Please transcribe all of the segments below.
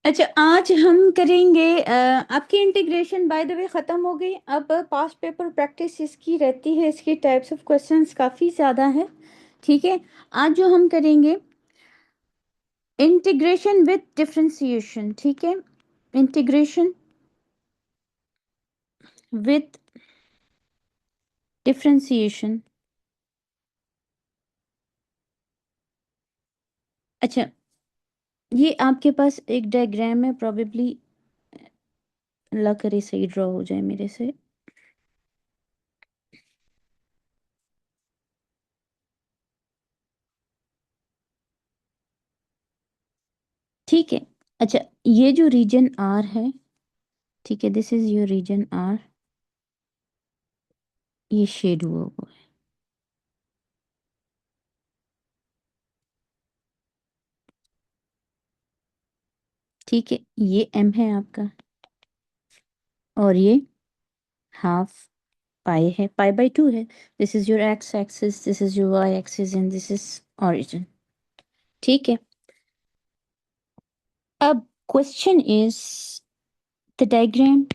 अच्छा, आज हम करेंगे आपकी इंटीग्रेशन बाय द वे ख़त्म हो गई। अब पास्ट पेपर प्रैक्टिस इसकी रहती है, इसकी टाइप्स ऑफ क्वेश्चंस काफ़ी ज़्यादा है। ठीक है, आज जो हम करेंगे इंटीग्रेशन विद डिफरेंशिएशन। ठीक है, इंटीग्रेशन विद डिफरेंशिएशन। अच्छा, ये आपके पास एक डायग्राम है, प्रोबेबली अल्लाह करे सही ड्रॉ हो जाए मेरे से। ठीक है, अच्छा, ये जो रीजन आर है, ठीक है, this is your region R, ये शेड हुआ हुआ है। ठीक है, ये एम है आपका, और ये हाफ पाई है, पाई बाय 2 है। This is your x axis, this is your y axis, and this is origin. ठीक है, अब question is the diagram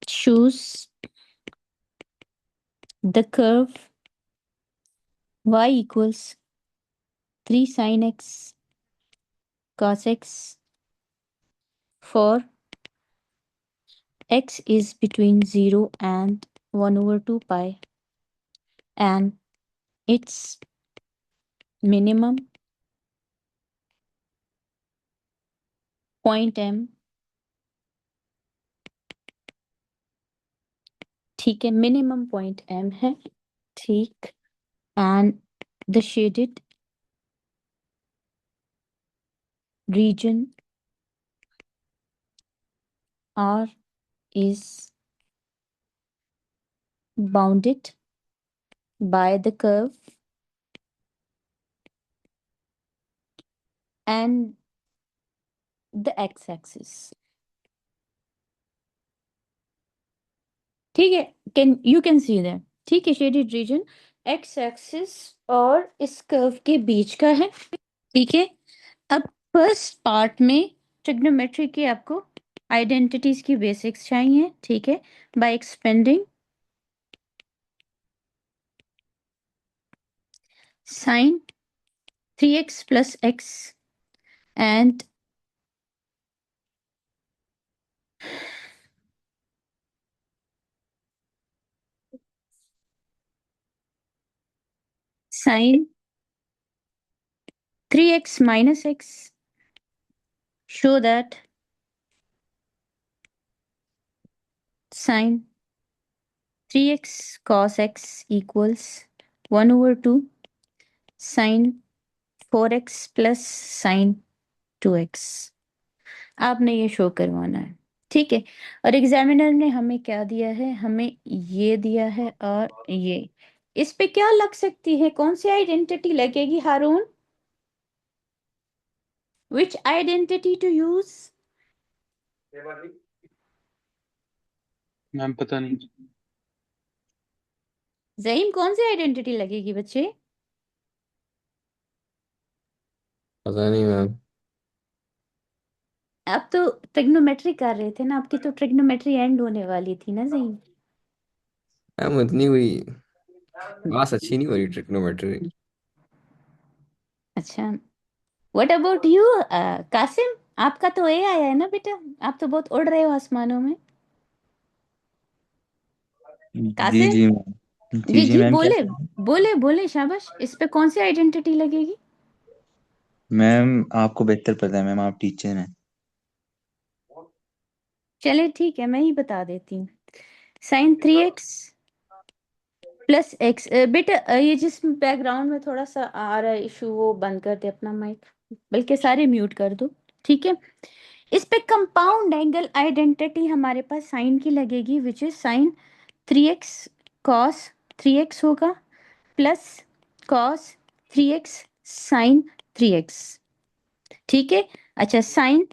shows the curve y equals 3 sin x cos x for x is between 0 and 1 over 2 pi, and its minimum point m। ठीक है, minimum point m है। ठीक, and the shaded region R is bounded by the curve and the x-axis। ठीक है, can see that. ठीक है, shaded region x axis और इस कर्व के बीच का है। ठीक है, अब फर्स्ट पार्ट में ट्रिग्नोमेट्री की आपको आइडेंटिटीज की बेसिक्स चाहिए। ठीक है, by expanding sine 3x plus x and sin 3x minus x, show that sin 3x cos x equals 1 over 2 sin 4x plus sin 2x। आपने ये शो करवाना है। ठीक है, और एग्जामिनर ने हमें क्या दिया है, हमें ये दिया है और ये। इस पे क्या लग सकती है, कौन सी आइडेंटिटी लगेगी हारून? विच आइडेंटिटी टू यूज? मैम पता नहीं। ज़हीम, कौन सी आइडेंटिटी लगेगी बच्चे? पता नहीं मैम। आप तो ट्रिग्नोमेट्री कर रहे थे ना, आपकी तो ट्रिग्नोमेट्री एंड होने वाली थी ना ज़हीम। मैम उतनी कोई खास अच्छी नहीं हो रही ट्रिग्नोमेट्री। अच्छा, व्हाट अबाउट यू कासिम? आपका तो ए आया है ना बेटा, आप तो बहुत उड़ रहे हो आसमानों में। जी कासिम, जी मैम। जी जी जी जी, मैम, क्या बोले कह रहे हैं? बोले बोले, शाबाश। इस पे कौन सी आइडेंटिटी लगेगी? मैम आपको बेहतर पता है मैम, आप टीचर हैं। चले ठीक है, मैं ही बता देती हूँ। Sine 3x plus x. बेटा ये जिस बैकग्राउंड में थोड़ा सा आ रहा है इशू, वो बंद कर दे अपना माइक, बल्कि सारे म्यूट कर दो। ठीक है, इस पे कंपाउंड एंगल आइडेंटिटी हमारे पास साइन की लगेगी, which is sine 3x cos 3x होगा plus cos 3x sine 3x। ठीक है, अच्छा, साइन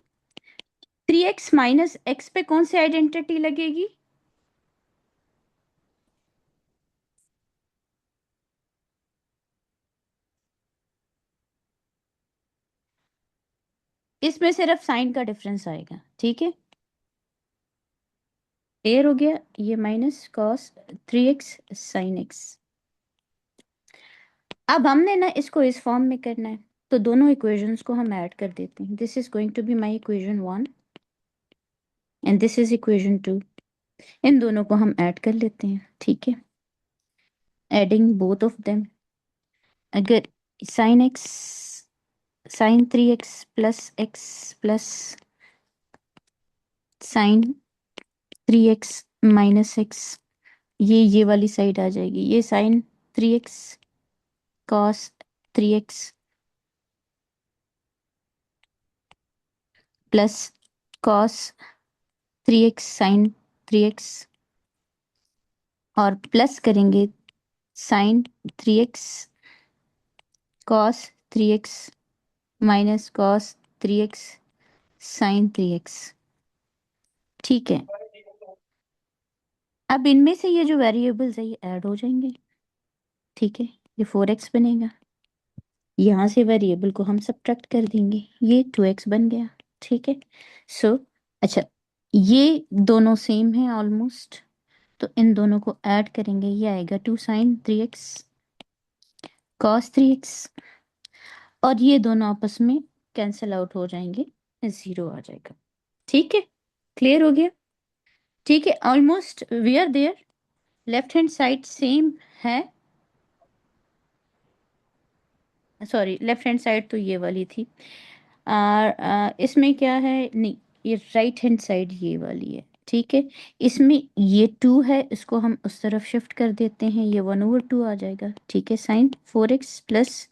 3x माइनस एक्स पे कौन सी आइडेंटिटी लगेगी? इसमें सिर्फ साइन का डिफरेंस आएगा, ठीक है। क्लियर हो गया, ये minus cos 3x sign x। अब हमने ना इसको इस फॉर्म में करना है, तो दोनों इक्वेशंस को हम ऐड कर देते हैं। This is going to be my equation 1 and this is equation 2। इन दोनों को हम ऐड कर लेते हैं, ठीक है। एडिंग बोथ ऑफ देम, अगर sine x sine 3x plus sine 3x minus x, ये वाली साइड आ जाएगी। ये sine 3x cos 3x plus cos 3x sine 3x, और प्लस करेंगे sine 3x cos 3x minus cos 3x sine 3x, ठीक है। अब इनमें से ये जो वेरिएबल्स है ये ऐड हो जाएंगे, ठीक है। ये 4x बनेगा, यहाँ से वेरिएबल को हम सब्ट्रैक्ट कर देंगे, ये 2x बन गया, ठीक है। सो अच्छा, ये दोनों सेम है ऑलमोस्ट, तो इन दोनों को ऐड करेंगे, ये आएगा 2 साइन 3x कॉस 3x, और ये दोनों आपस में कैंसिल आउट हो जाएंगे, 0 आ जाएगा, ठीक है। क्लियर हो गया, ठीक है। Almost we are there, left hand side same है, सॉरी लेफ्ट हैंड साइड तो ये वाली थी, और इसमें क्या है, नहीं ये राइट हैंड साइड ये वाली है, ठीक है। इसमें ये 2 है, इसको हम उस तरफ शिफ्ट कर देते हैं, ये 1/2 आ जाएगा, ठीक है। Sine 4x plus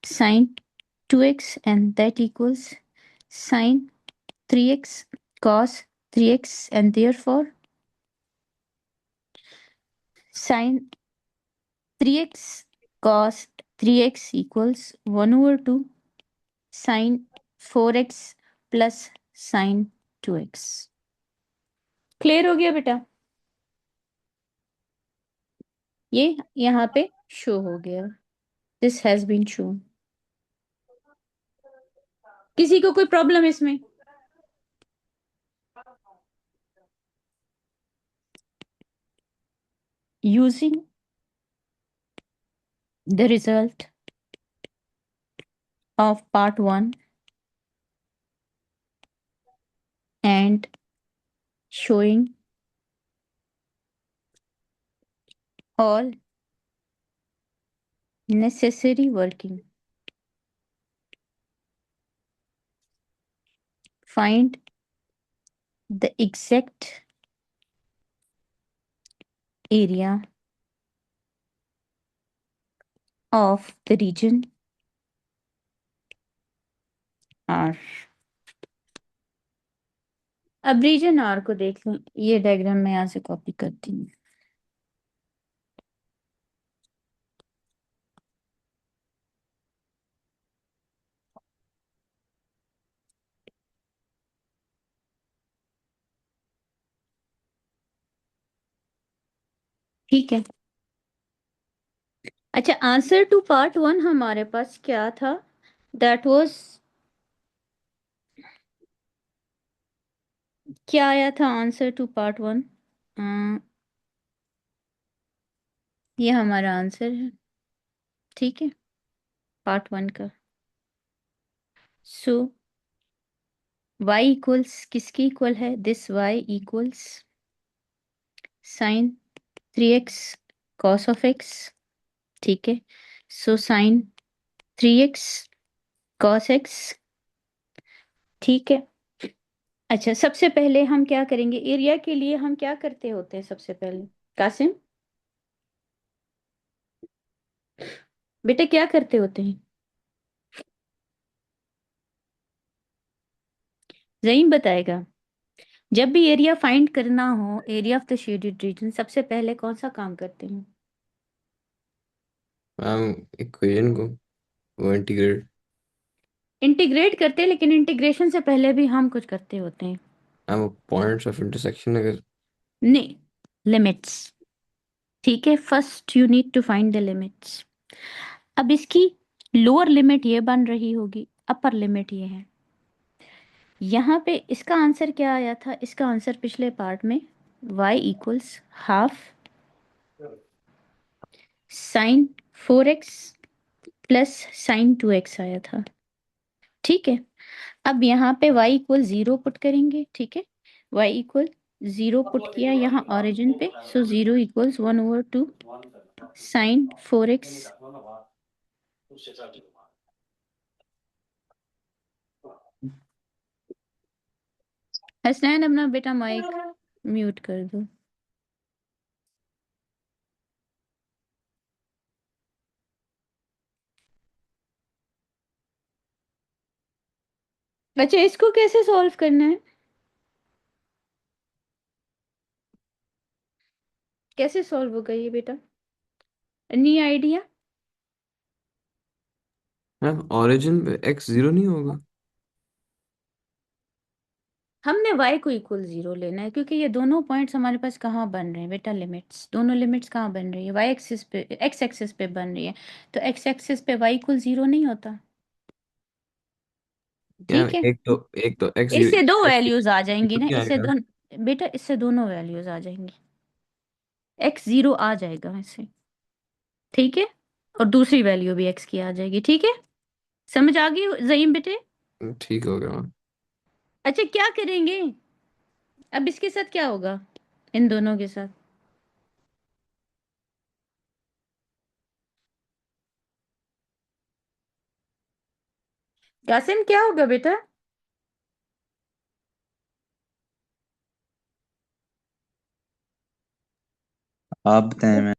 sine 2x and that equals sine 3x cos 3x and therefore sin 3x cos 3x equals 1/2 sin 4x plus sin 2x। Clear हो गया बेटा, ये यहाँ पे शो हो गया, दिस हैज बीन शोन। किसी को कोई प्रॉब्लम इसमें? Using the result of part 1 and showing all necessary working, find the exact area of the region R। अब रीजन R को देख लें, ये डायग्राम मैं यहाँ से कॉपी करती हूँ, ठीक है। अच्छा, आंसर टू पार्ट 1 हमारे पास क्या था, दैट वाज, क्या आया था आंसर टू पार्ट 1? ये हमारा आंसर है, ठीक है, पार्ट 1 का। सो y इक्वल्स किसके इक्वल है, this y equals sine 3x cos of x, ठीक है। So sine 3x cos x, ठीक है। अच्छा, सबसे पहले हम क्या करेंगे, एरिया के लिए हम क्या करते होते हैं सबसे पहले, कासिम बेटा क्या करते होते हैं? जहीन बताएगा। जब भी एरिया फाइंड करना हो, area of the shaded region, सबसे पहले कौन सा काम करते हैं? मैम इक्वेशन को वो इंटीग्रेट। इंटीग्रेट करते हैं, लेकिन इंटीग्रेशन से पहले भी हम कुछ करते होते हैं। मैम वो पॉइंट्स ऑफ इंटरसेक्शन अगर। नहीं, लिमिट्स, ठीक है। First you need to find the limits. अब इसकी लोअर लिमिट ये बन रही होगी, अपर लिमिट ये है, यहाँ पे इसका आंसर क्या आया था? इसका आंसर पिछले पार्ट में y equals half sine 4x plus sine 2x आया था। ठीक है, अब यहाँ पे y इक्वल 0 पुट करेंगे। ठीक है, y इक्वल 0 पुट किया यहाँ ओरिजिन पे, सो 0 इक्वल्स 1/2 साइन 4x। हसनैन अपना बेटा माइक म्यूट कर दो। बच्चे इसको कैसे सॉल्व करना है? कैसे सॉल्व होगा ये बेटा? Any idea? मैम ओरिजिन पे x 0 नहीं होगा? हमने y को इक्वल 0 लेना है क्योंकि ये दोनों पॉइंट्स हमारे पास कहाँ बन रहे हैं बेटा? लिमिट्स, दोनों लिमिट्स कहाँ बन रही है? y एक्सिस पे, x एक्सिस पे बन रही है, तो x एक्सिस पे y इक्वल 0 नहीं होता। क्या ठीक है, एक तो x इससे दो x वैल्यूज आ जाएंगी ना, नहीं इससे आएगा। दोनों बेटा, इससे दोनों वैल्यूज आ जाएंगी, x 0 आ जाएगा इससे। ठीक है, और दूसरी वैल्यू भी x की आ जाएगी। ठीक है, समझ आ गई जहीम बेटे? ठीक हो गया मैम। अच्छा, क्या करेंगे अब इसके साथ? क्या होगा इन दोनों के साथ? कासिम क्या होगा बेटा? आप बताएं मैम।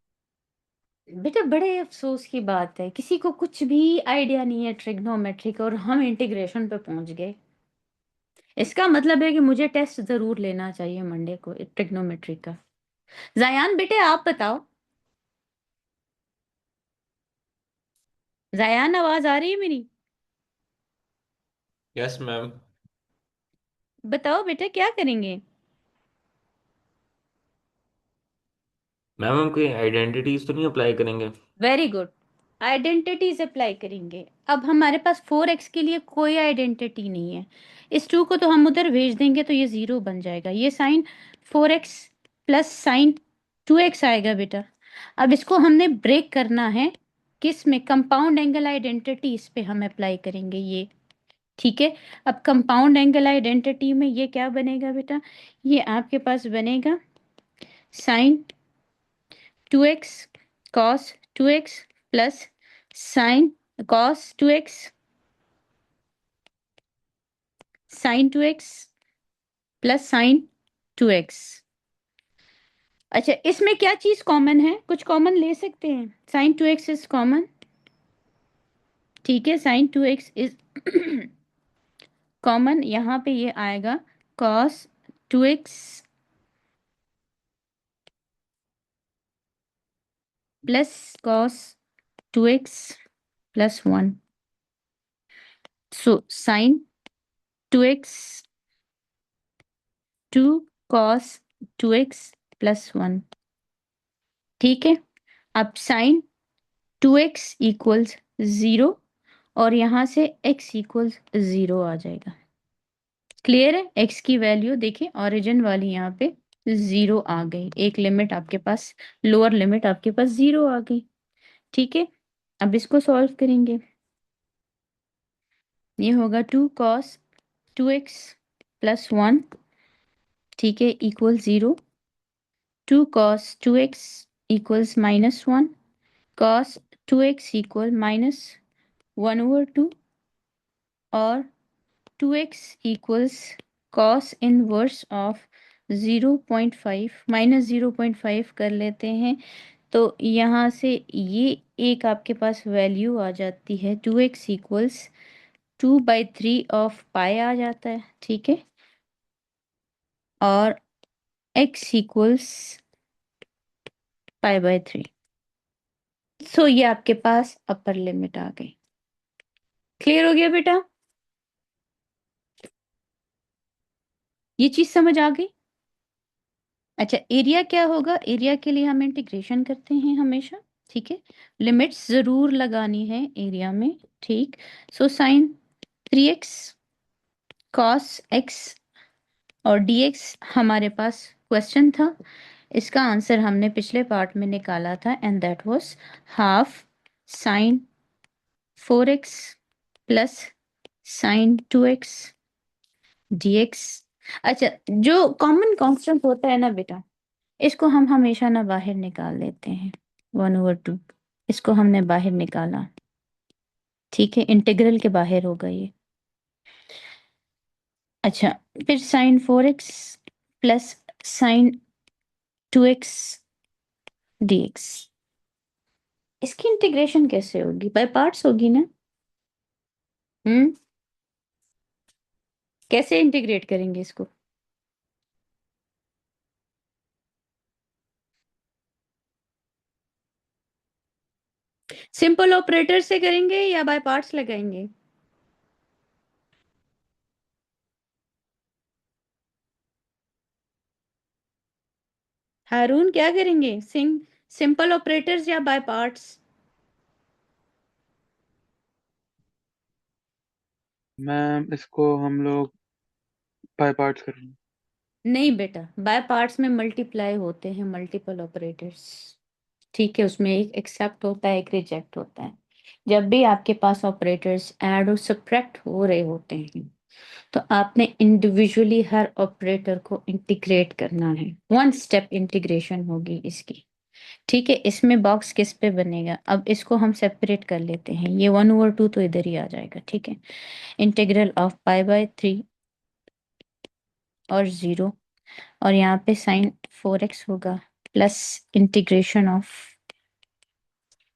बेटा बड़े अफसोस की बात है, किसी को कुछ भी आइडिया नहीं है ट्रिग्नोमेट्री का, और हम इंटीग्रेशन पे पहुंच गए। इसका मतलब है कि मुझे टेस्ट जरूर लेना चाहिए मंडे को ट्रिग्नोमेट्री का। जायान बेटे आप बताओ। जायान आवाज आ रही है मेरी? Yes ma'am. बताओ बेटा क्या करेंगे? मैम हम कोई आइडेंटिटीज तो नहीं अप्लाई करेंगे? वेरी गुड, आइडेंटिटीज अप्लाई करेंगे। अब हमारे पास 4x के लिए कोई आइडेंटिटी नहीं है, इस 2 को तो हम उधर भेज देंगे तो ये 0 बन जाएगा। ये sign 4x plus sine 2x आएगा बेटा। अब इसको हमने ब्रेक करना है, किस में? कंपाउंड एंगल आइडेंटिटी, इस पे हम अप्लाई करेंगे ये। ठीक है, अब कंपाउंड एंगल आइडेंटिटी में ये क्या बनेगा बेटा? ये आपके पास बनेगा sine 2x cos 2x plus sine cos 2x sine 2x plus sine 2x। अच्छा, इसमें क्या चीज कॉमन है? कुछ कॉमन ले सकते हैं, साइन 2x इज कॉमन। ठीक है, साइन 2x इज कॉमन। यहाँ पे ये आएगा cos 2x plus cos 2x plus 1, so sine 2x 2 cos 2x plus 1। ठीक है, अब साइन 2x इक्वल्स 0 और यहाँ से x इक्वल्स 0 आ जाएगा। क्लियर है? x की वैल्यू देखिए, ओरिजिन वाली यहाँ पे 0 आ गई, एक लिमिट आपके पास, लोअर लिमिट आपके पास 0 आ गई। ठीक है, अब इसको सॉल्व करेंगे। ये होगा 2 cos 2x प्लस 1, ठीक है, equal 0। 2 cos 2x equals minus 1, cos 2x equal minus 1/2, और 2x equals cos inverse of 0.5 minus 0.5 कर लेते हैं, तो यहाँ से ये एक आपके पास वैल्यू आ जाती है, 2x इक्वल्स 2/3 ऑफ पाई आ जाता है। ठीक है, और x इक्वल्स पाई/3। सो ये आपके पास अपर लिमिट आ गई। क्लियर हो गया बेटा? ये चीज समझ आ गई? अच्छा, एरिया क्या होगा? एरिया के लिए हम इंटीग्रेशन करते हैं हमेशा। ठीक है, लिमिट्स जरूर लगानी है एरिया में। ठीक, so sine 3x cos x और dx हमारे पास क्वेश्चन था, इसका आंसर हमने पिछले पार्ट में निकाला था, and that was half sine 4x plus sine 2x dx। अच्छा, जो कॉमन कांस्टेंट होता है ना बेटा, इसको हम हमेशा ना बाहर निकाल लेते हैं, 1/2 इसको हमने बाहर निकाला, ठीक है, इंटीग्रल के बाहर होगा ये। अच्छा, फिर sine 4x plus sine 2x dx, इसकी इंटीग्रेशन कैसे होगी? बाय पार्ट्स होगी ना। हम्म, कैसे इंटीग्रेट करेंगे इसको? सिंपल ऑपरेटर से करेंगे या बाय पार्ट्स लगाएंगे? हारून क्या करेंगे, सिंपल ऑपरेटर्स या बाय पार्ट्स? मैम इसको हम लोग बाय पार्ट्स करेंगे। नहीं बेटा, बाय पार्ट्स में मल्टीप्लाई होते हैं मल्टीपल ऑपरेटर्स, ठीक है, उसमें एक एक्सेप्ट होता है, एक रिजेक्ट होता है। जब भी आपके पास ऑपरेटर्स ऐड और सब्ट्रैक्ट हो रहे होते हैं, तो आपने इंडिविजुअली हर ऑपरेटर को इंटीग्रेट करना है, वन स्टेप इंटीग्रेशन होगी इसकी, ठीक है। इसमें बॉक्स किस पे बनेगा, अब इसको हम सेपरेट कर लेते हैं, ये 1/2 तो इधर ही आ जाएगा, ठीक है। इंटीग्रल ऑफ π/3 और 0, और यहाँ पे साइन 4x होगा, plus integration of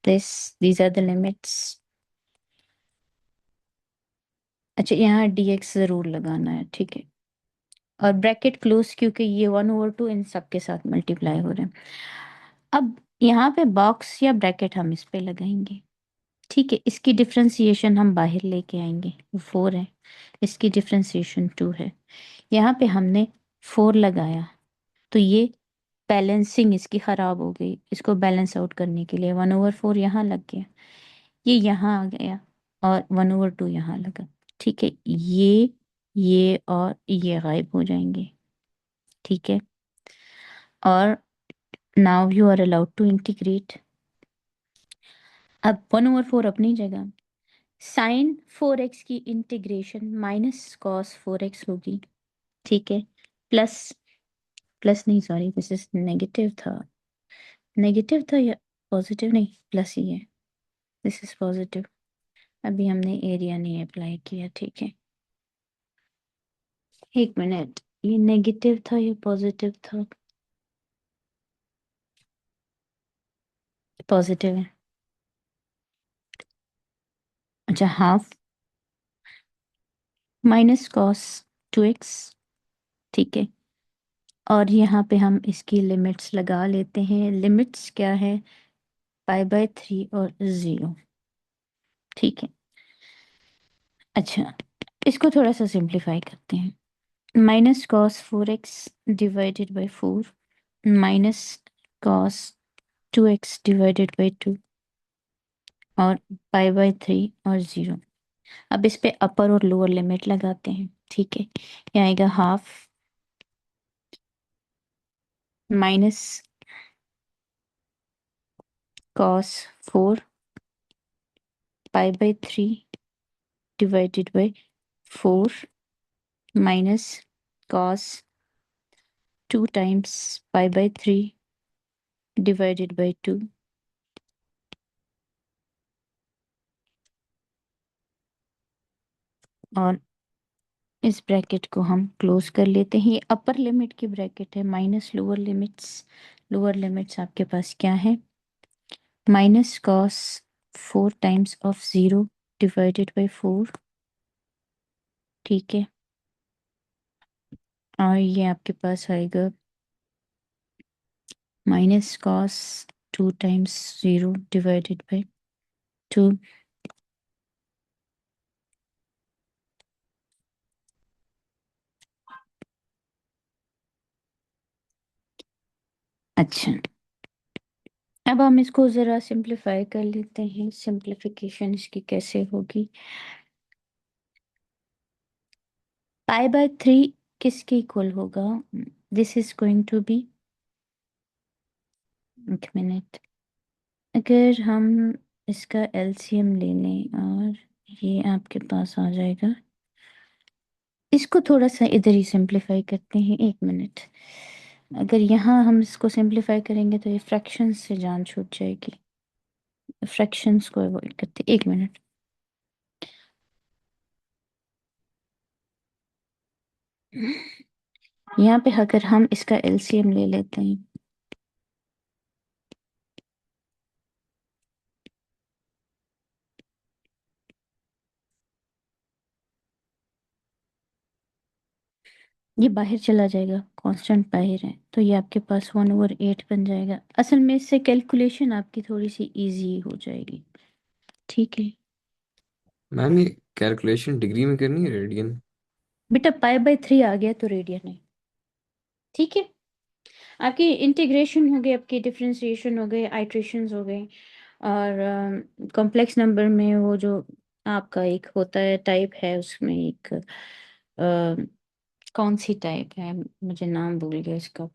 these are the limits. अच्छा, यहाँ dx जरूर लगाना है, ठीक है, और ब्रैकेट क्लोज, क्योंकि ये 1/2 इन सब के साथ मल्टीप्लाई हो रहे हैं। अब यहाँ पे बॉक्स या ब्रैकेट हम इस पे लगाएंगे, ठीक है। इसकी डिफ्रेंसिएशन हम बाहर लेके आएंगे, 4 है, इसकी डिफ्रेंसिएशन 2 है। यहाँ पे हमने 4 लगाया, तो ये बैलेंसिंग इसकी खराब हो गई, इसको बैलेंस आउट करने के लिए 1/4 यहाँ लग गया, ये यहाँ आ गया, और 1/2 यहाँ लगा, ठीक है। ये और ये गायब हो जाएंगे, ठीक है। और now you are allowed to integrate. अब 1/4 अपनी जगह, साइन 4x की इंटीग्रेशन माइनस कॉस 4x होगी, ठीक है, प्लस, प्लस नहीं सॉरी, दिस इज नेगेटिव था, नेगेटिव था या पॉजिटिव, नहीं प्लस ही है, दिस इज पॉजिटिव, अभी हमने एरिया नहीं अप्लाई किया, ठीक है। एक मिनट, ये नेगेटिव था या पॉजिटिव था? पॉजिटिव है। अच्छा, हाफ माइनस कॉस 2x, ठीक है, और यहाँ पे हम इसकी लिमिट्स लगा लेते हैं, लिमिट्स क्या है, π/3 और 0, ठीक है। अच्छा, इसको थोड़ा सा सिंप्लीफाई करते हैं, minus cos 4x divided by 4 minus cos 2x divided by 2 और π/3 और 0। अब इस पे अपर और लोअर लिमिट लगाते हैं, ठीक है। ये आएगा half minus cos 4 π/3 divided by 4 minus cos 2 times π/3 divided by 2, और इस ब्रैकेट को हम क्लोज कर लेते हैं। ये अपर लिमिट की ब्रैकेट है, minus lower limits, lower limits आपके पास क्या है, minus cos 4 times of 0 divided by 4, ठीक है, और ये आपके पास आएगा minus cos 2 times 0 divided by 2। अच्छा, अब हम इसको जरा सिंप्लीफाई कर लेते हैं, सिंप्लीफिकेशन इसकी कैसे होगी। पाई बाय 3 किसके इक्वल होगा? This is going to be, एक मिनट, अगर हम इसका एलसीएम ले लें और ये आपके पास आ जाएगा। इसको थोड़ा सा इधर ही सिंप्लीफाई करते हैं, एक मिनट। अगर यहाँ हम इसको सिंप्लीफाई करेंगे तो ये फ्रैक्शंस से जान छूट जाएगी, फ्रैक्शंस को अवॉइड करते, एक मिनट। यहाँ पे अगर हम इसका एलसीएम ले लेते हैं, ये बाहर चला जाएगा, कांस्टेंट बाहर है, तो ये आपके पास 1/8 बन जाएगा। असल में इससे कैलकुलेशन आपकी थोड़ी सी इजी हो जाएगी, ठीक है? मैम ये कैलकुलेशन डिग्री में करनी है रेडियन? बेटा पाई/3 आ गया तो रेडियन है, ठीक है? आपकी इंटीग्रेशन हो गई, आपकी डिफरेंशिएशन हो गए, आइट्रेशंस हो गए, और कॉम्प्लेक्स नंबर में वो जो आपका एक होता है टाइप है, उसमें एक कौन सी टाइप है, मुझे नाम भूल गया इसका,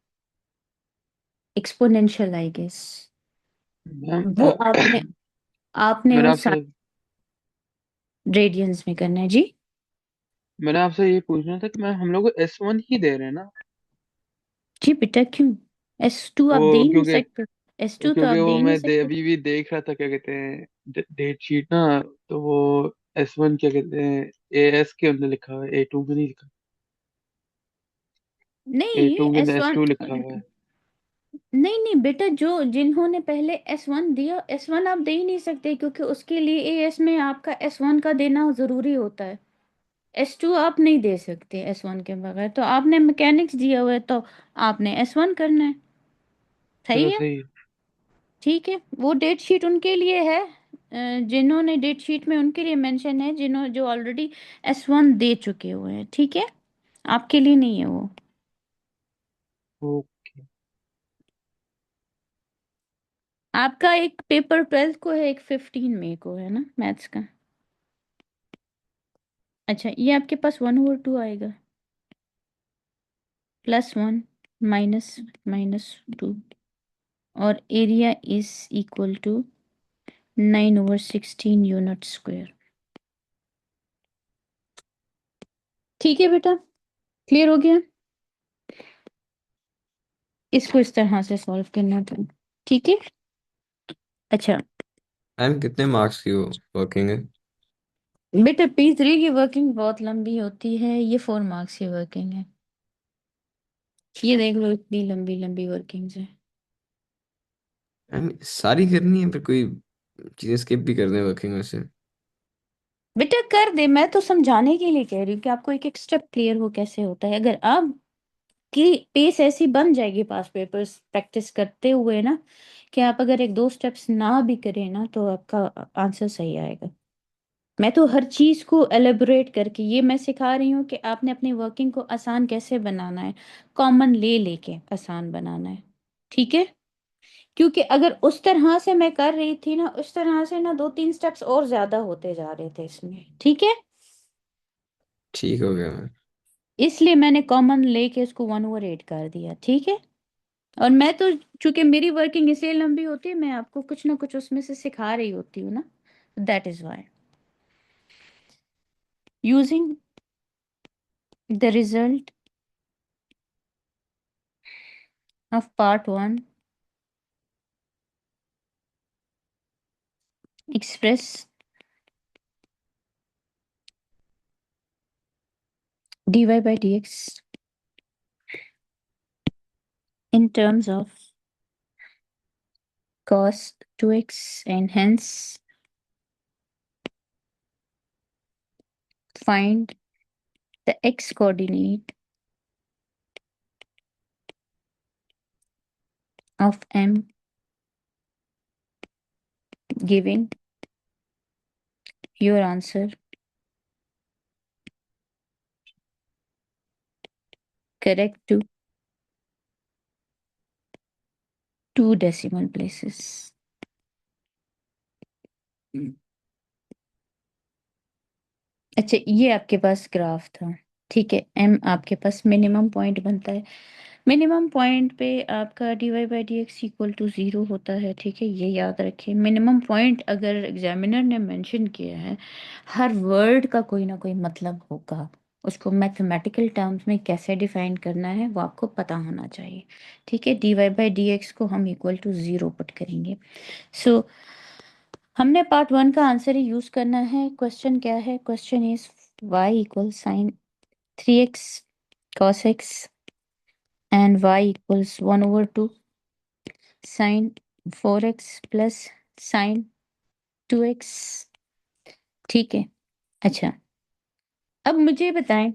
एक्सपोनेंशियल आई गेस, मैम वो आपने आपने मैंने वो आपसे रेडियंस में करना है जी। मैंने आपसे ये पूछना था कि मैम हम लोग को S1 ही दे रहे हैं ना? जी बेटा, क्यों? S2 आप दे वो ही नहीं क्योंकि सकते, S2 तो आप क्योंकि दे वो ही नहीं सकते। अभी भी देख रहा था, क्या कहते हैं, डेट शीट ना, तो वो S1 क्या कहते हैं, AS के अंदर लिखा हुआ है, A2 में नहीं लिखा। नहीं, A2 के अंदर S1 S2 लिखा हुआ है। नहीं नहीं बेटा, जो जिन्होंने पहले S1 दिया, S1 आप दे ही नहीं सकते, क्योंकि उसके लिए एएस में आपका S1 का देना जरूरी होता है। S2 आप नहीं दे सकते S1 के बगैर, तो आपने मैकेनिक्स दिया हुआ है तो आपने S1 करना है, चलो सही है? सही है। ठीक है, वो डेट शीट उनके लिए है, जिन्होंने डेट शीट में उनके लिए मेंशन है, जो ऑलरेडी S1 दे चुके हुए हैं, ठीक है? आपके लिए नहीं है वो। ओके। आपका एक पेपर 12th को है, एक 15 मई को है ना मैथ्स का? अच्छा, ये आपके पास 1/2 आएगा, +1 माइनस -2, और area is equal to 9/16 unit square. ठीक है बेटा, क्लियर हो गया? इसको इस तरह से सॉल्व करना था, ठीक है? अच्छा मैम कितने मार्क्स की वो वर्किंग है? बेटा, P3 की वर्किंग बहुत लंबी होती है, ये 4 मार्क्स की वर्किंग है, ये देख लो, इतनी लंबी लंबी वर्किंग्स है। मैम सारी करनी है, फिर कोई चीजें स्किप भी कर दें वर्किंग में से? बेटा कर दे, मैं तो समझाने के लिए कह रही हूँ कि आपको एक एक स्टेप क्लियर हो कैसे होता है। अगर आप की पेस ऐसी बन जाएगी पास पेपर्स प्रैक्टिस करते हुए ना, कि आप अगर एक दो स्टेप्स ना भी करें ना तो आपका आंसर सही आएगा। मैं तो हर चीज को एलेबोरेट करके ये मैं सिखा रही हूँ कि आपने अपनी वर्किंग को आसान कैसे बनाना है, कॉमन ले लेके आसान बनाना है, ठीक है? क्योंकि अगर उस तरह से मैं कर रही थी ना, उस तरह से ना 2-3 स्टेप्स और ज्यादा होते जा रहे थे इसमें, ठीक है? ठीक हो गया मैम। इसलिए मैंने कॉमन लेके इसको 1/8 कर दिया, ठीक है? और मैं तो, चूंकि मेरी वर्किंग इसलिए लंबी होती है, मैं आपको कुछ ना कुछ उसमें से सिखा रही होती हूँ ना, that is why. Using the result of part 1, express dy by dx in terms of cos 2x, and hence find the x coordinate of m, giving your answer correct to 2 decimal places. अच्छा, ये आपके पास graph था, ठीक है, m आपके पास minimum point बनता है। Minimum point पे आपका dy by d x equal to 0 होता है। ठीक है, ये याद रखें। मिनिमम पॉइंट अगर एग्जामिनर ने मेंशन किया है, हर वर्ड का कोई ना कोई मतलब होगा। उसको मैथमेटिकल टर्म्स में कैसे डिफाइन करना है वो आपको पता होना चाहिए। ठीक है, dy बाई डी एक्स को हम इक्वल टू 0 पुट करेंगे। सो हमने पार्ट 1 का आंसर ही यूज करना है। क्वेश्चन क्या है? Question is y equal sine 3x cos x and y equals 1 over 2 sin 4x plus sin 2x। ठीक है, अच्छा, अब मुझे बताएं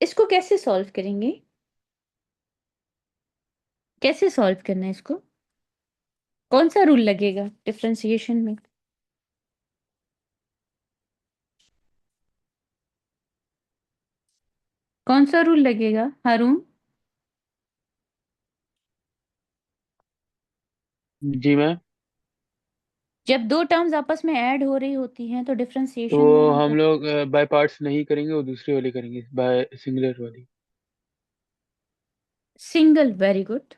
इसको कैसे सॉल्व करेंगे? कैसे सॉल्व करना है इसको? कौन सा रूल लगेगा डिफरेंशिएशन में? कौन सा रूल लगेगा हारून? जी मैम। जब दो टर्म्स आपस में ऐड हो रही होती हैं तो तो डिफरेंशिएशन में हम हम लोग बाय पार्ट्स नहीं करेंगे, वो दूसरी वाली करेंगे, बाय सिंगुलर वाली। Single, very good.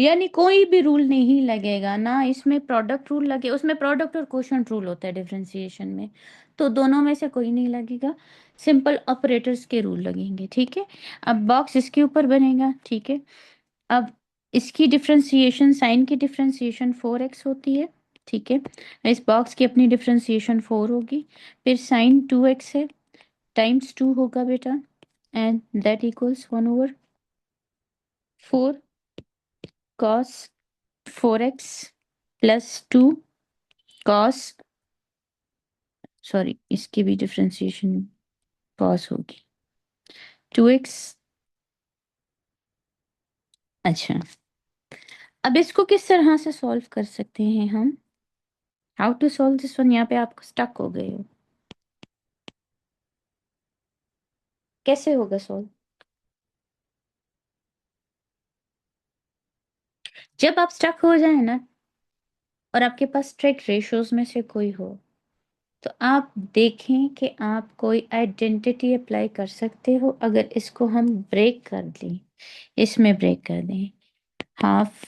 यानी कोई भी रूल नहीं लगेगा ना, इसमें प्रोडक्ट रूल लगे, उसमें प्रोडक्ट और कोशंट रूल होता है डिफरेंशिएशन में, तो दोनों में से कोई नहीं लगेगा। सिंपल ऑपरेटर्स के रूल लगेंगे। ठीक है, अब बॉक्स इसके ऊपर बनेगा। ठीक है, अब इसकी डिफरेंशिएशन, साइन की डिफरेंशिएशन 4x होती है। ठीक है, इस बॉक्स की अपनी डिफरेंशिएशन 4 होगी। फिर साइन 2x है, टाइम्स 2 होगा बेटा, and that equals 1 over 4 cos 4x plus 2 cos, sorry इसकी भी डिफरेंशिएशन कॉस होगी 2x। अच्छा, अब इसको किस तरह से सॉल्व कर सकते हैं हम? How to solve this one? यहाँ पे आप स्टक हो गए हो, कैसे होगा सॉल्व? जब आप स्टक हो जाए ना और आपके पास स्ट्रिक्ट रेशियोज में से कोई हो, तो आप देखें कि आप कोई आइडेंटिटी अप्लाई कर सकते हो। अगर इसको हम ब्रेक कर दें, इसमें ब्रेक कर दें, हाफ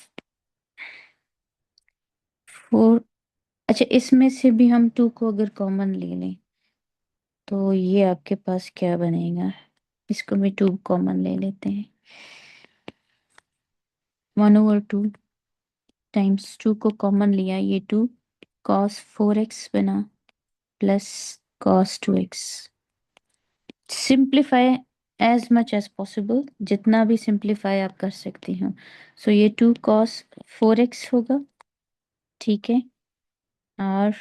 4, अच्छा इसमें से भी हम 2 को अगर कॉमन ले लें तो ये आपके पास क्या बनेगा? इसको भी 2 कॉमन ले लेते हैं। 1 ओवर 2 टाइम्स 2 को कॉमन लिया, ये 2 कॉस 4x बना plus cos 2x। Simplify as much as possible, जितना भी सिंप्लीफाई आप कर सकते हो। सो ये 2 कॉस 4x होगा। ठीक है, और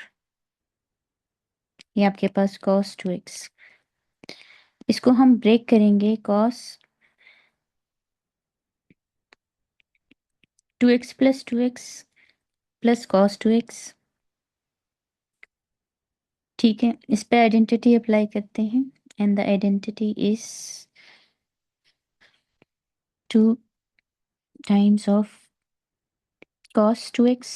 ये आपके पास कॉस 2x। इसको हम ब्रेक करेंगे, cos 2x plus 2x plus cos 2x। ठीक है, इस पे आइडेंटिटी अप्लाई करते हैं, and the identity is 2 times of cos 2x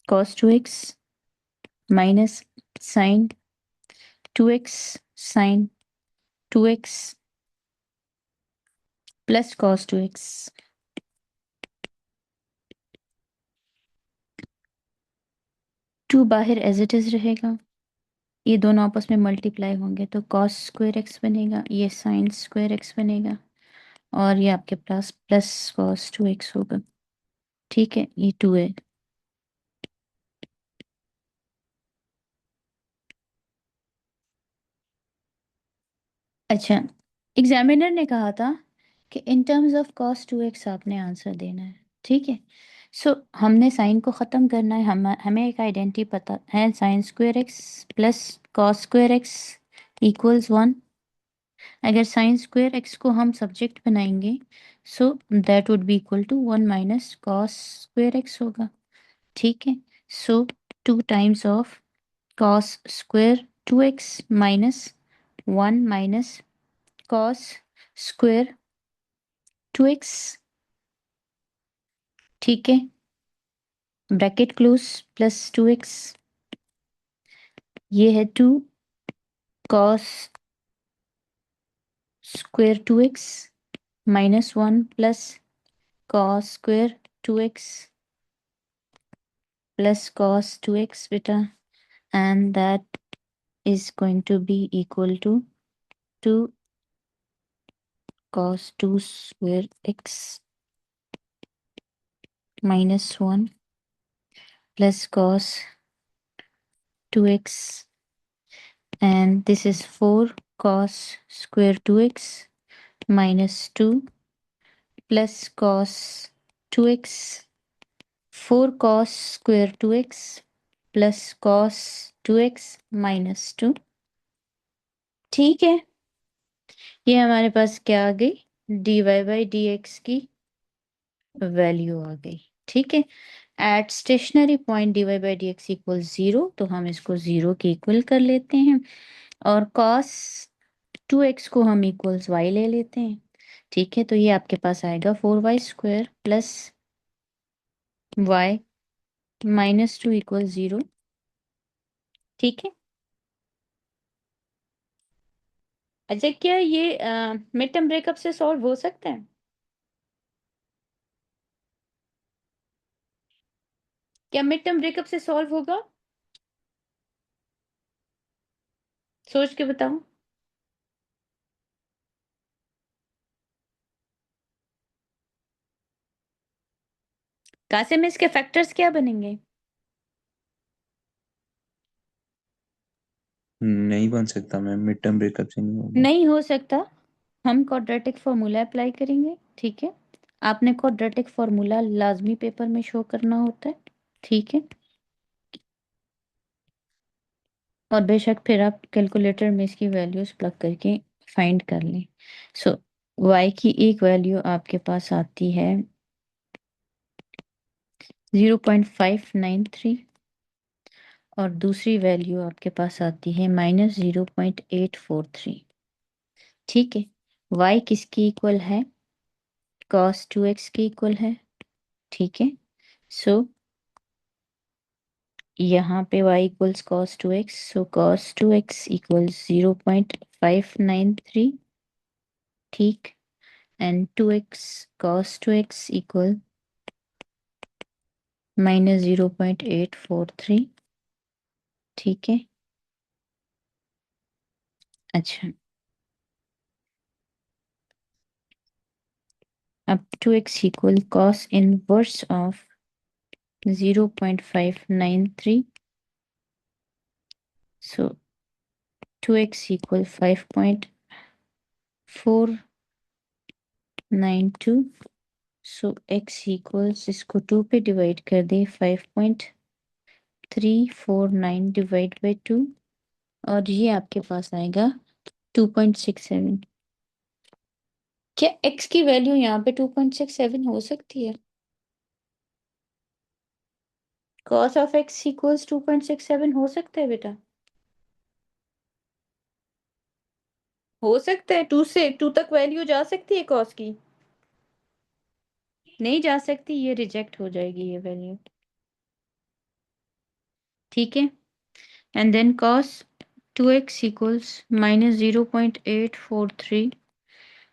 cos 2x minus sin 2x sin 2x plus cos 2x। 2 बाहर एज इट इज रहेगा, ये दोनों आपस में मल्टीप्लाई होंगे तो cos स्क्वायर x बनेगा, ये sin स्क्वायर x बनेगा, और ये आपके पास प्लस cos 2x होगा। ठीक है, ये 2 है। अच्छा, एग्जामिनर ने कहा था कि in terms of cos 2x आपने आंसर देना है। ठीक है, सो हमने साइन को ख़त्म करना है। हमें एक आइडेंटिटी पता है, sine square x plus cos square x equals 1। अगर साइन स्क्वायर एक्स को हम सब्जेक्ट बनाएंगे, so that would be equal to 1 minus cos square x होगा। ठीक है, so 2 times of cos square 2x minus 1 minus cos square 2x। ठीक है, bracket close plus 2x, ये है 2 cos square 2x minus 1 plus cos square 2x plus cos 2x beta, and that is going to be equal to 2 cos 2 square x minus 1 plus cos 2x, and this is 4 cos square 2x minus 2 plus cos 2x, 4 cos square 2x plus cos 2x minus 2। ठीक है, ये हमारे पास क्या आ गई, dy by d x की value आ गई। ठीक है, at stationary point dy by d x equal 0, तो हम इसको 0 के इक्वल कर लेते हैं, और cos 2x को हम इक्वल्स y ले लेते हैं। ठीक है, तो ये आपके पास आएगा 4y square plus y minus 2 equal 0। ठीक है, अच्छा क्या ये मिड टर्म ब्रेकअप से सॉल्व हो सकता है? क्या मिड टर्म ब्रेकअप से सॉल्व होगा? सोच के बताओ। कासिम, इसके फैक्टर्स क्या बनेंगे? नहीं बन सकता मैम, मिड टर्म ब्रेकअप से नहीं होगा। नहीं हो सकता, हम क्वाड्रेटिक फॉर्मूला अप्लाई करेंगे। ठीक है, आपने क्वाड्रेटिक फॉर्मूला लाजमी पेपर में शो करना होता है। ठीक है, और बेशक फिर आप कैलकुलेटर में इसकी वैल्यूज प्लग करके फाइंड कर लें। सो y की एक वैल्यू आपके पास आती है 0.593, और दूसरी वैल्यू आपके पास आती है -0.843। ठीक है, y किसकी इक्वल है? cos 2x की इक्वल है। ठीक है, सो यहाँ पे y इक्वल्स cos 2x, सो cos 2x इक्वल्स 0.593। ठीक, and 2x cos 2x equal -0.843। ठीक है, अच्छा अब 2x equal cos inverse of 0.593, so 2x equal 5.492, so x equals, इसको 2 पे डिवाइड कर दे, 5.349 डिवाइड बाई 2, और ये आपके पास आएगा 2.67। क्या x की वैल्यू यहाँ पे 2.67 हो सकती है? cos ऑफ x इक्वल्स 2.67 हो सकता है बेटा? हो सकता है, 2 से 2 तक वैल्यू जा सकती है cos की? नहीं जा सकती, ये रिजेक्ट हो जाएगी ये वैल्यू। ठीक है, and then cos 2x equals -0.843,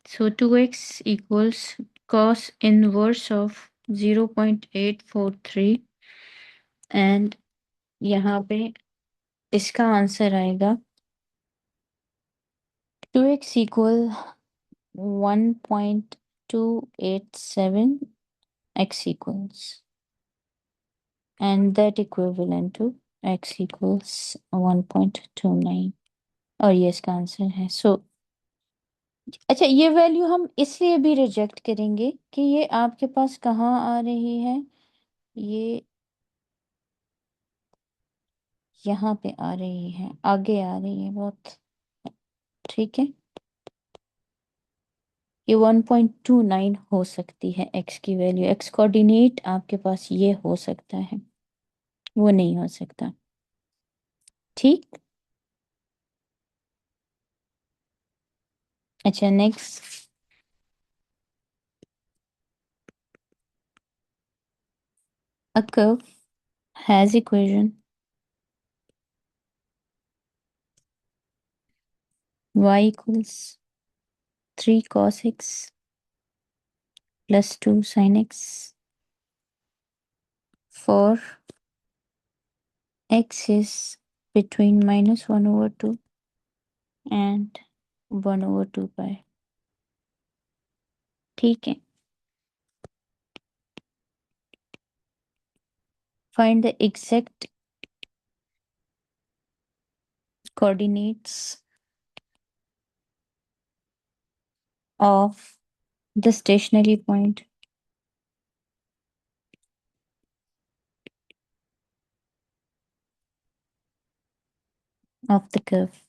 so 2x equals cos inverse of 0.843, and यहाँ पे इसका आंसर आएगा 2x equal 1.287, x equals, and that equivalent to x equals 1.29, और ये इसका आंसर है। सो अच्छा, ये वैल्यू हम इसलिए भी रिजेक्ट करेंगे कि ये आपके पास कहाँ आ रही है, ये यहाँ पे आ रही है, आगे आ रही है बहुत। ठीक है, ये 1.29 हो सकती है x की वैल्यू, x कोऑर्डिनेट आपके पास ये हो सकता है, वो नहीं हो सकता। ठीक, अच्छा next, a curve has equation y equals 3 cos x plus 2 sin x for x is between -1/2 and 1/2 pi। ठीक है। Find the exact coordinates of the stationary point of the curve।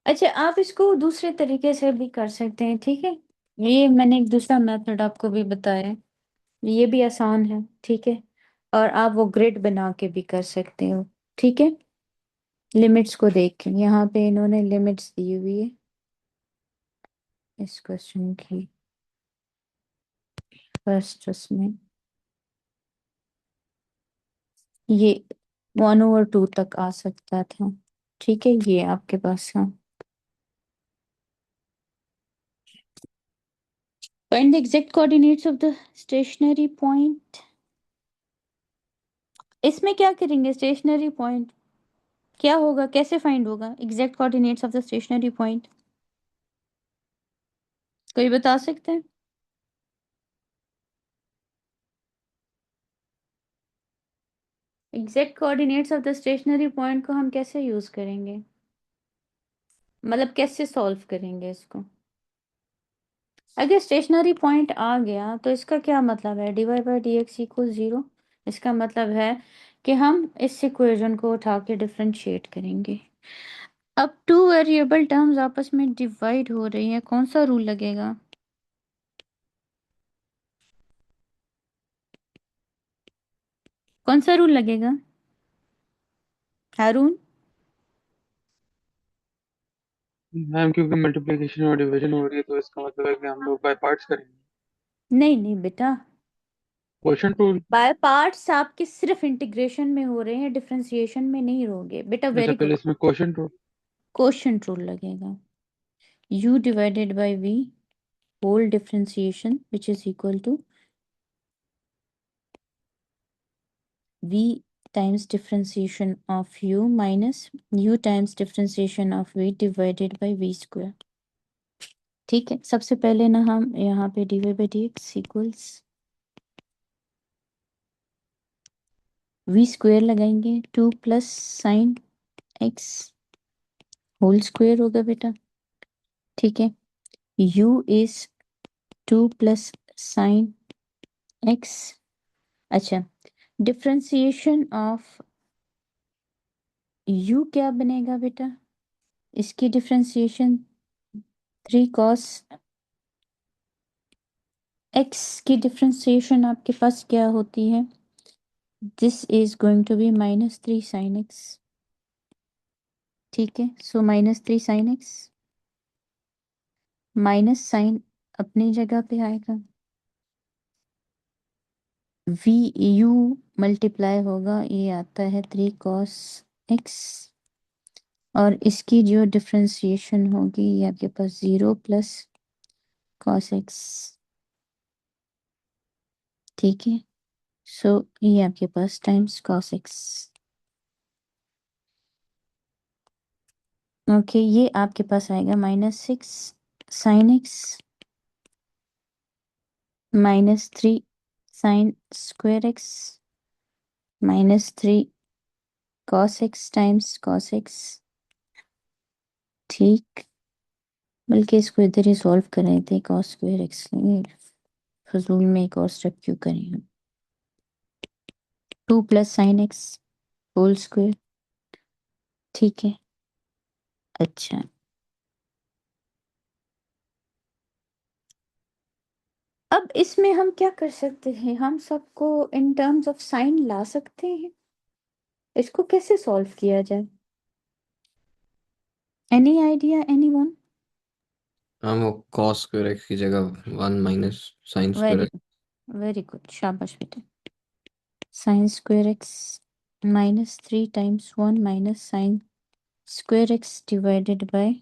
अच्छा, आप इसको दूसरे तरीके से भी कर सकते हैं, ठीक है। ये मैंने एक दूसरा मेथड आपको भी बताया है, ये भी आसान है, ठीक है। और आप वो ग्रिड बना के भी कर सकते हो, ठीक है। लिमिट्स को देख के, यहाँ पे इन्होंने लिमिट्स दी हुई है इस क्वेश्चन की, फर्स्ट उसमें ये 1/2 तक आ सकता था, ठीक है। ये आपके पास था। Find the exact coordinates of the stationary point। इसमें क्या करेंगे, स्टेशनरी पॉइंट क्या होगा, कैसे फाइंड होगा exact coordinates of the stationary point, कोई बता सकते हैं? Exact coordinates of the stationary point को हम कैसे यूज करेंगे, मतलब कैसे सॉल्व करेंगे इसको? अगर स्टेशनरी पॉइंट आ गया तो इसका क्या मतलब है, dy/dx इक्वल 0। इसका मतलब है कि हम इस इक्वेशन को उठा के डिफरेंशिएट करेंगे। अब टू वेरिएबल टर्म्स आपस में डिवाइड हो रही हैं, कौन सा रूल लगेगा? कौन सा रूल लगेगा हारून? मैम क्योंकि मल्टीप्लिकेशन और डिवीजन हो रही है तो इसका मतलब है कि हम लोग बाय पार्ट्स करेंगे। नहीं नहीं बेटा, क्वोशंट रूल। बाय पार्ट्स आपके सिर्फ इंटीग्रेशन में हो रहे हैं, डिफरेंशिएशन में नहीं होंगे बेटा। अच्छा, वेरी पहले गुड। इसमें क्वोशंट रूल। क्वोशंट रूल लगेगा, u divided by v whole differentiation which is equal to v times differentiation of u minus u times differentiation of v divided by v square। ठीक है, सबसे पहले ना हम यहाँ पे dy by dx equals v square लगाएंगे, 2 plus sine x whole square होगा बेटा, ठीक है। u is 2 plus sine x। अच्छा, डिफरेंशिएशन ऑफ u क्या बनेगा बेटा, इसकी डिफरेंशिएशन 3 cos x की डिफरेंशिएशन आपके पास क्या होती है, this is going to be -3 sin x। ठीक है, so -3 sin x minus sine अपनी जगह पे आएगा, v u मल्टीप्लाई होगा, ये आता है 3 cos x, और इसकी जो डिफरेंशिएशन होगी ये आपके पास 0 प्लस cos x। ठीक है, सो ये आपके पास टाइम्स cos x। ओके, ये आपके पास आएगा -6 sin x -3 sin square x -3 cos x times cos x। ठीक, बल्कि इसको इधर ही सॉल्व कर रहे थे, cos स्क्वायर x लेंगे, फजूल में एक और स्टेप क्यों करें हम। 2 plus sine x whole square, ठीक है। अच्छा, अब इसमें हम क्या कर सकते हैं, हम सबको इन टर्म्स ऑफ साइन ला सकते हैं, इसको कैसे सॉल्व किया जाए, एनी आइडिया एनीवन? हम वो cos स्क्वायर x की जगह 1 minus sine square very x। Very good, शाबाश बेटा। Sine square x -3 times 1 minus sine square x divided by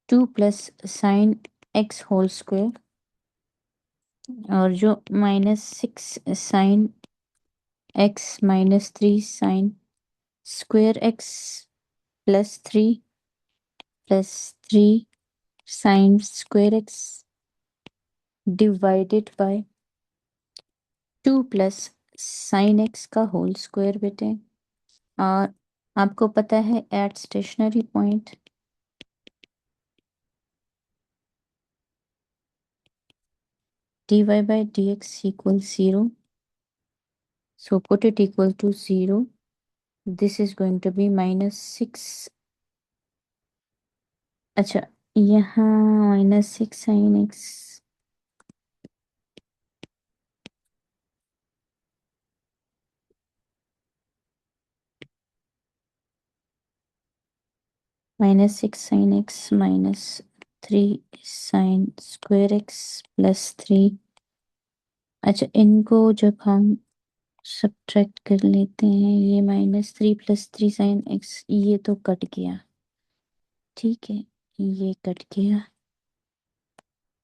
2 plus sine x whole square, और जो -6 sine x -3 sine square x +3 sine square x divided by 2 plus sine x का whole square बेटे। और आपको पता है at stationary point dy by dx equals 0. So put it equal to 0. This is going to be -6. अच्छा, यहाँ -6 sine x -6 sine x -3 sine square x +3। अच्छा, इनको जब हम सब्ट्रैक्ट कर लेते हैं, ये -3 +3 साइन एक्स, ये तो कट गया, ठीक है, ये कट गया।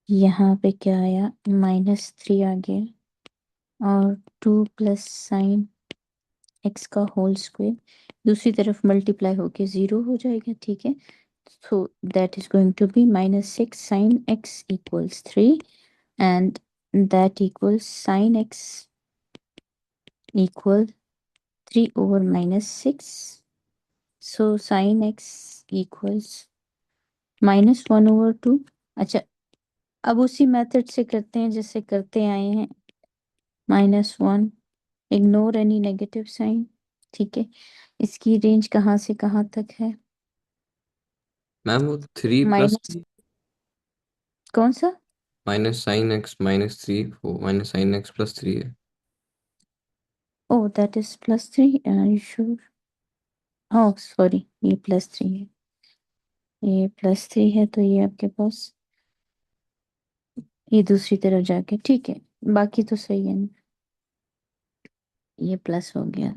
यहाँ पे क्या आया, -3 आ गया, और 2 प्लस साइन एक्स का होल स्क्वायर दूसरी तरफ मल्टीप्लाई होके 0 हो जाएगा, ठीक है। So that is going to be -6 sine x equals 3, and that equals sine x equal 3 over -6। So sine x equals -1/2। अच्छा, अब उसी मेथड से करते हैं जैसे करते आए हैं, -1, इग्नोर एनी नेगेटिव साइन, ठीक है। इसकी रेंज कहाँ से कहाँ तक है? मैम वो 3 प्लस माइनस कौन सा? -sin x -3 वो -sin x +3 है। Oh, that is +3, are you sure? Oh sorry, ये +3 है, ये +3 है, तो ये आपके पास ये दूसरी तरफ जाके, ठीक है, बाकी तो सही है ना? ये प्लस हो गया,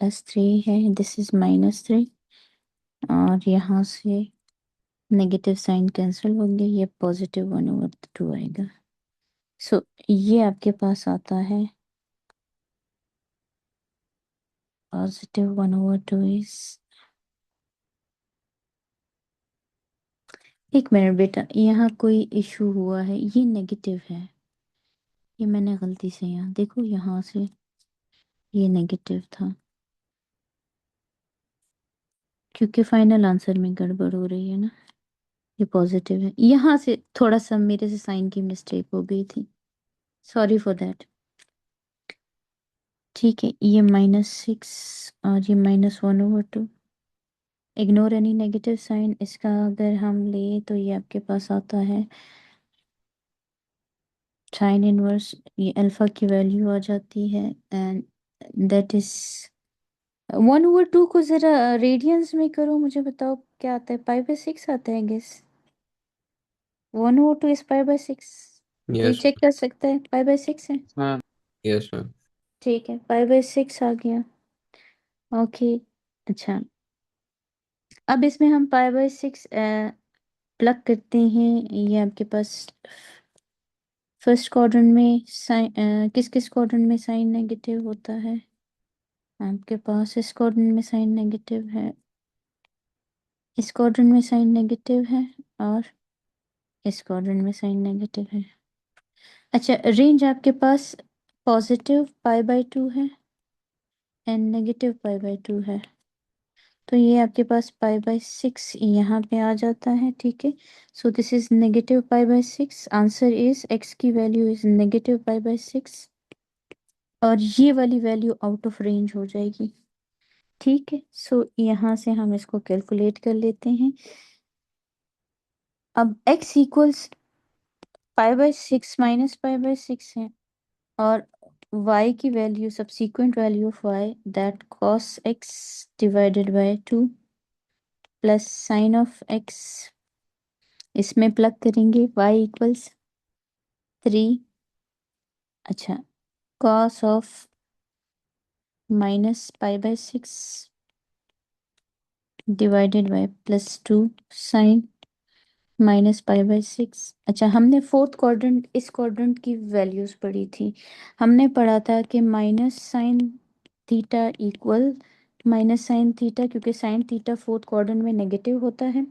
+3 है, दिस इज -3, और यहाँ से नेगेटिव साइन कैंसिल हो गया, ये +1/2 आएगा। सो ये आपके पास आता है +1/2 इज, एक मिनट बेटा, यहाँ कोई इशू हुआ है, ये नेगेटिव है, ये मैंने गलती से, यहाँ देखो, यहाँ से ये नेगेटिव था, क्योंकि फाइनल आंसर में गड़बड़ हो रही है ना, ये पॉजिटिव है, यहाँ से थोड़ा सा मेरे से साइन की मिस्टेक हो गई थी, सॉरी फॉर दैट। ठीक है, ये -6 और ये -1/2, इग्नोर एनी नेगेटिव साइन, इसका अगर हम ले तो ये आपके पास आता है साइन इनवर्स, ये अल्फा की वैल्यू आ जाती है, एंड दैट इज 1/2 को जरा रेडियंस में करो, मुझे बताओ क्या आता है, π/6 आता है गेस, 1/2 इज π/6, कोई यस चेक कर सकता है, π/6 है, हाँ, यस मैम। ठीक है, π/6 आ गया, ओके। अच्छा, अब इसमें हम π/6 प्लग करते हैं, ये आपके पास फर्स्ट क्वाड्रेंट में साइन, किस किस क्वाड्रेंट में साइन नेगेटिव होता है? आपके पास इस क्वाड्रेंट में साइन नेगेटिव है, इस क्वाड्रेंट में साइन नेगेटिव है, और इस क्वाड्रेंट में साइन नेगेटिव है। अच्छा, रेंज आपके पास पॉजिटिव π/2 है एंड नेगेटिव π/2 है, तो ये आपके पास π/6 यहाँ पे आ जाता है, ठीक है। So this is negative π/6, answer is x की वैल्यू इज नेगेटिव π/6, और ये वाली वैल्यू आउट ऑफ रेंज हो जाएगी, ठीक है। सो यहाँ से हम इसको कैलकुलेट कर लेते हैं। अब x इक्वल्स π/6 -π/6 है, और y की value, subsequent value of y, that cos x divided by 2 plus sine of x, इसमें प्लग करेंगे, y इक्वल्स 3, अच्छा, cos of minus pi by 6 divided by +2 sine minus pi by 6। अच्छा, हमने fourth quadrant, इस quadrant की values पढ़ी थी। हमने पढ़ा था कि minus sine theta equal minus sine theta, क्योंकि साइन थीटा फोर्थ क्वाड्रेंट में नेगेटिव होता है,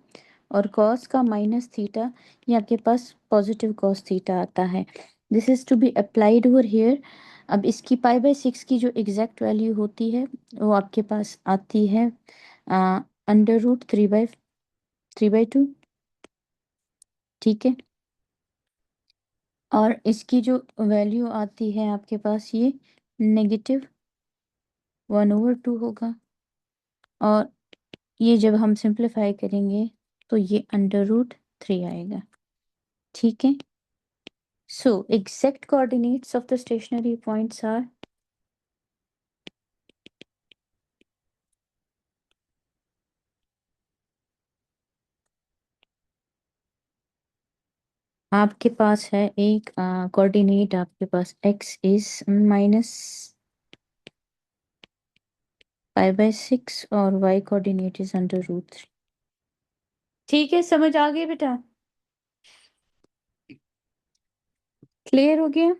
और कॉस का माइनस थीटा, ये आपके पास पॉजिटिव कॉस थीटा आता है। This is to be applied over here. अब इसकी पाई बाय 6 की जो एग्जैक्ट वैल्यू होती है वो आपके पास आती है √3/2। ठीक है, और इसकी जो वैल्यू आती है आपके पास ये -1/2 होगा, और ये जब हम सिंप्लीफाई करेंगे तो ये √3 आएगा। ठीक है, so exact coordinates of the stationary points are आपके पास है एक कोऑर्डिनेट, आपके पास x इज -π/6 और y कोऑर्डिनेट इज √3। ठीक है, समझ आ गई बेटा? क्लियर हो गया?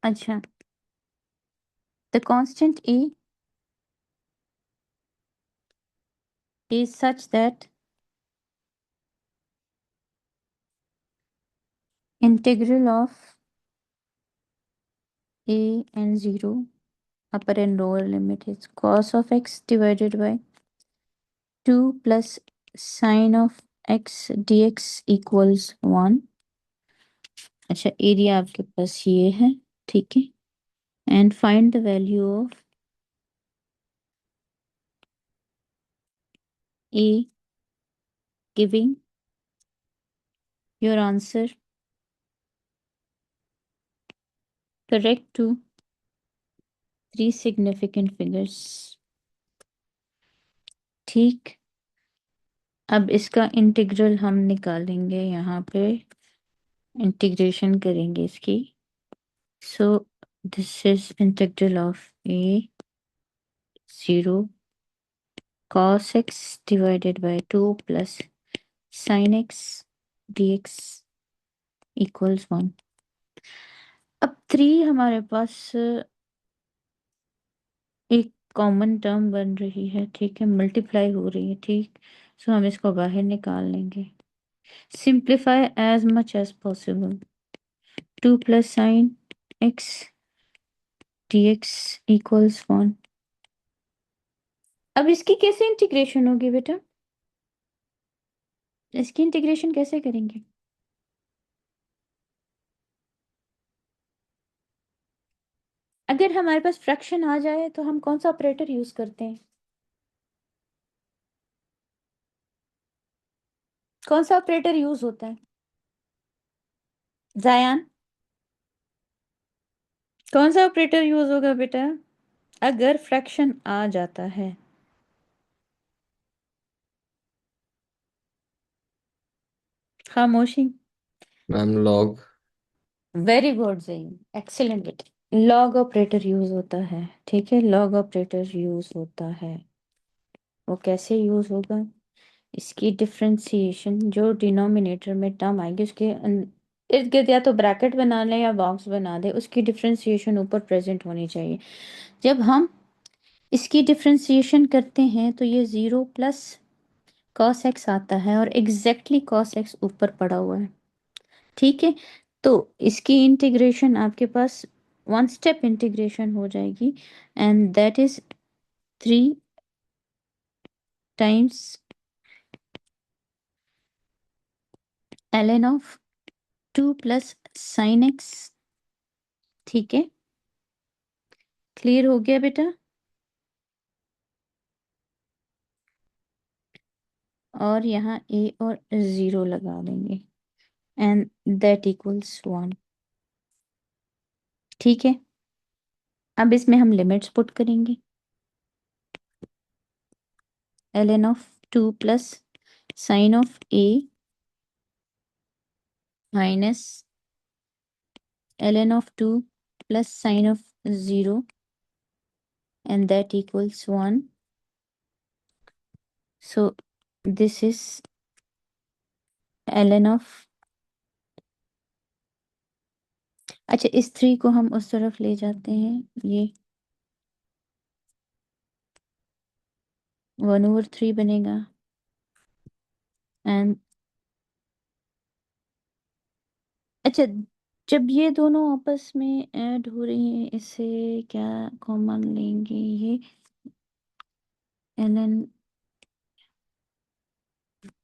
अच्छा, the constant a is such that integral of a and 0, upper and lower limit is cos of x divided by 2 plus sine of x dx equals 1। अच्छा, एरिया आपके पास ये है। ठीक है, and find the value of a, giving your answer correct to 3 significant figures। ठीक, अब इसका integral हम निकालेंगे, यहाँ पे इंटीग्रेशन करेंगे इसकी। सो this is integral of a 0 cos x divided by 2 plus sin x dx equals 1। अब 3 हमारे पास एक कॉमन टर्म बन रही है। ठीक है, मल्टीप्लाई हो रही है। ठीक, सो हम इसको बाहर निकाल लेंगे। Simplify as much as possible. 2 plus sin x dx equals 1। अब इसकी कैसे इंटीग्रेशन होगी बेटा? इसकी इंटीग्रेशन कैसे करेंगे? अगर हमारे पास फ्रैक्शन आ जाए तो हम कौन सा ऑपरेटर यूज करते हैं? कौन सा ऑपरेटर यूज होता है जायान? कौन सा ऑपरेटर यूज होगा बेटा अगर फ्रैक्शन आ जाता है? खामोशी। Ma'am log. Very good Zain, excellent बेटा। लॉग ऑपरेटर यूज होता है। ठीक है, लॉग ऑपरेटर यूज होता है। वो कैसे यूज होगा? इसकी डिफरेंशिएशन जो डिनोमिनेटर में टर्म आएगी उसके इर्द गिर्द या तो ब्रैकेट बना लें या बॉक्स बना दे, उसकी डिफरेंशिएशन ऊपर प्रेजेंट होनी चाहिए। जब हम इसकी डिफरेंशिएशन करते हैं तो ये 0 प्लस कॉस एक्स आता है, और एग्जैक्टली कॉस एक्स ऊपर पड़ा हुआ है। ठीक है, तो इसकी इंटीग्रेशन आपके पास 1 स्टेप इंटीग्रेशन हो जाएगी, and that is 3 times ln of 2 plus sine x. ठीक है, क्लियर हो गया बेटा? और यहाँ a और 0 लगा देंगे, एंड दैट इक्वल्स 1। ठीक है, अब इसमें हम लिमिट्स पुट करेंगे। ln of 2 plus sine of a minus ln of 2 plus sine of 0 and that equals 1. So this is ln of, अच्छा इस 3 को हम उस तरफ ले जाते हैं, ये 1/3 बनेगा एंड अच्छा जब ये दोनों आपस में ऐड हो रही हैं इसे क्या कॉमन लेंगे, ये ln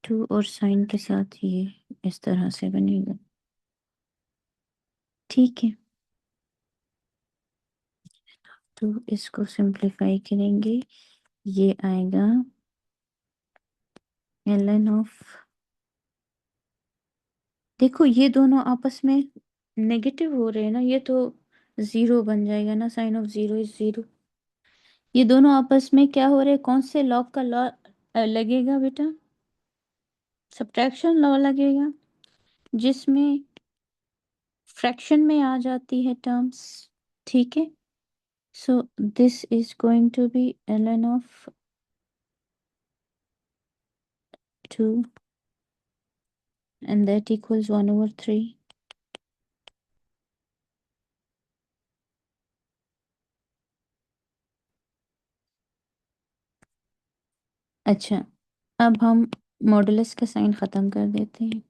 2 और साइन के साथ ये इस तरह से बनेगा, ठीक है। तो इसको सिंप्लीफाई करेंगे, ये आएगा ln ऑफ, देखो ये दोनों आपस में नेगेटिव हो रहे हैं ना, ये तो 0 बन जाएगा ना, साइन ऑफ 0 इज 0। ये दोनों आपस में क्या हो रहे हैं, कौन से लॉ का लॉ लगेगा बेटा, सब्ट्रैक्शन लॉ लगेगा, जिसमें फ्रैक्शन में आ जाती है टर्म्स, ठीक है। So this is going to be ln of 2 and that equals 1/3. अच्छा अब हम मॉडुलस का साइन खत्म कर देते हैं।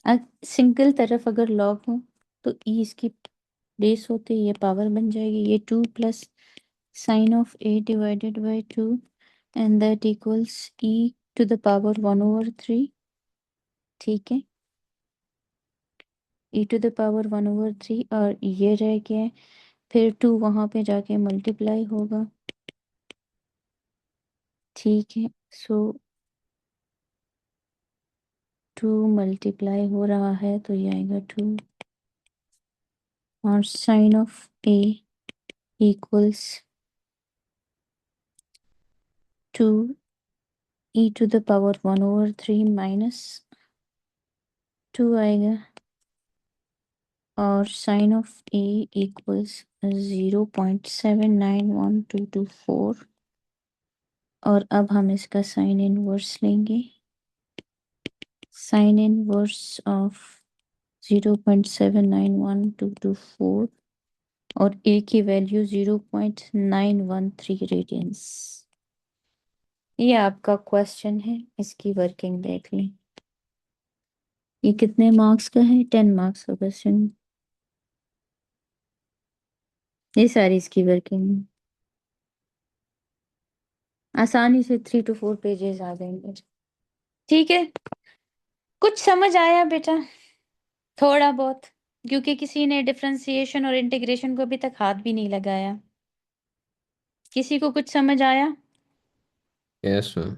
अब सिंगल तरफ अगर लॉग हो तो ई इसकी बेस होते ये पावर बन जाएगी, ये 2 plus sine of a divided by 2 and that equals e to the power 1/3, ठीक है। e टू द पावर 1/3 और ये रह गया है, फिर 2 वहां पे जाके मल्टीप्लाई होगा, ठीक है। सो 2 मल्टीप्लाई हो रहा है तो ये आएगा 2 और sine of a equals 2 e to the power 1/3 minus 2 आएगा और साइन ऑफ a इक्वल्स 0.791224 और अब हम इसका साइन इनवर्स लेंगे, साइन इनवर्स ऑफ 0.791224 और a की वैल्यू 0.913 रेडियंस। ये आपका क्वेश्चन है, इसकी वर्किंग देख लें। ये कितने मार्क्स का है, 10 मार्क्स का क्वेश्चन। ये सारी इसकी वर्किंग आसानी से 3 to 4 पेजेस आ जाएंगे, ठीक है। कुछ समझ आया बेटा, थोड़ा बहुत, क्योंकि किसी ने डिफरेंशिएशन और इंटीग्रेशन को अभी तक हाथ भी नहीं लगाया। किसी को कुछ समझ आया? Yes ma'am.